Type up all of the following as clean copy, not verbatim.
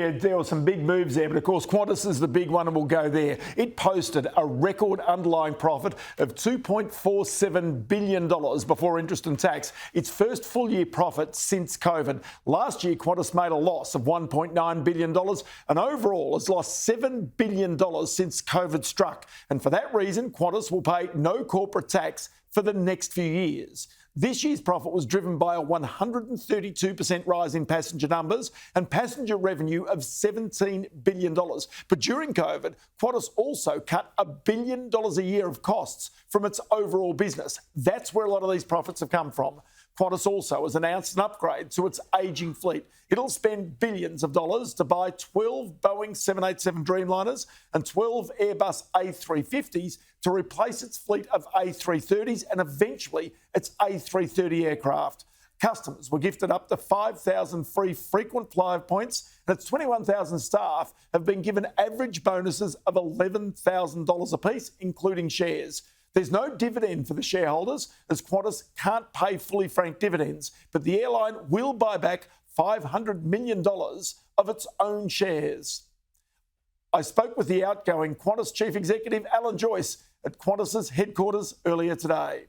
Yeah, there were some big moves there, but of course Qantas is the big one and we'll go there. It posted a record underlying profit of $2.47 billion before interest and tax, its first full year profit since COVID. Last year Qantas made a loss of $1.9 billion and overall has lost $7 billion since COVID struck. And for that reason, Qantas will pay no corporate tax for the next few years. This year's profit was driven by a 132% rise in passenger numbers and passenger revenue of $17 billion. But during COVID, Qantas also cut $1 billion a year of costs from its overall business. That's where a lot of these profits have come from. Qantas also has announced an upgrade to its ageing fleet. It'll spend billions of dollars to buy 12 Boeing 787 Dreamliners and 12 Airbus A350s to replace its fleet of A330s and eventually its A330 aircraft. Customers were gifted up to 5,000 free frequent flyer points and its 21,000 staff have been given average bonuses of $11,000 apiece, including shares. There's no dividend for the shareholders as Qantas can't pay fully franked dividends, but the airline will buy back $500 million of its own shares. I spoke with the outgoing Qantas Chief Executive Alan Joyce at Qantas's headquarters earlier today.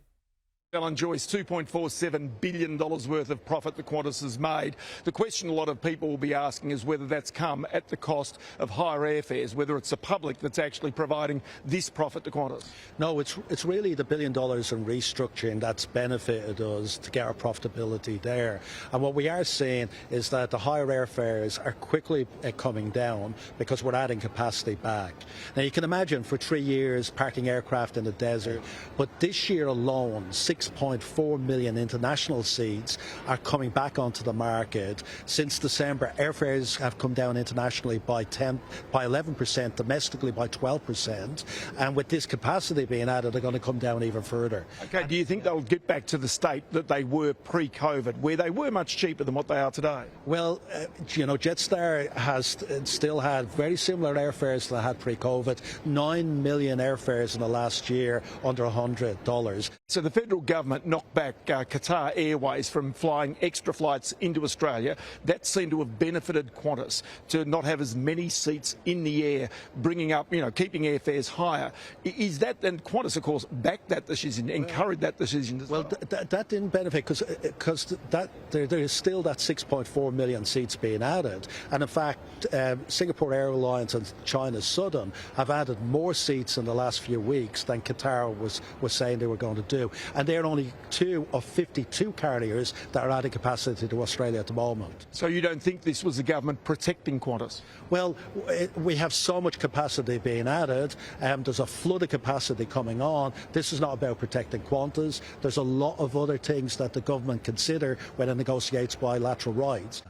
Alan Joyce, $2.47 billion worth of profit that Qantas has made. The question a lot of people will be asking is whether that's come at the cost of higher airfares, whether it's the public that's actually providing this profit to Qantas. No, it's really the $1 billion in restructuring that's benefited us to get our profitability there. And what we are seeing is that the higher airfares are quickly coming down because we're adding capacity back. Now, you can imagine for 3 years parking aircraft in the desert, but this year alone, 6.4 million international seats are coming back onto the market. Since December, airfares have come down internationally by 11%, domestically by 12%, and with this capacity being added, they're going to come down even further. Okay, do you think they'll get back to the state that they were pre-COVID, where they were much cheaper than what they are today? Well, Jetstar has still had very similar airfares that they had pre-COVID, 9 million airfares in the last year under $100. So the federal government knocked back Qatar Airways from flying extra flights into Australia. That seemed to have benefited Qantas to not have as many seats in the air, bringing up, keeping airfares higher. Is that, and Qantas, of course, backed that decision, encouraged that decision as well? That didn't benefit because there is still that 6.4 million seats being added. And in fact, Singapore Airlines and China Southern have added more seats in the last few weeks than Qatar was saying they were going to do. And they're only 2 of 52 carriers that are adding capacity to Australia at the moment. So you don't think this was the government protecting Qantas? Well, we have so much capacity being added. There's a flood of capacity coming on. This is not about protecting Qantas. There's a lot of other things that the government consider when it negotiates bilateral rights.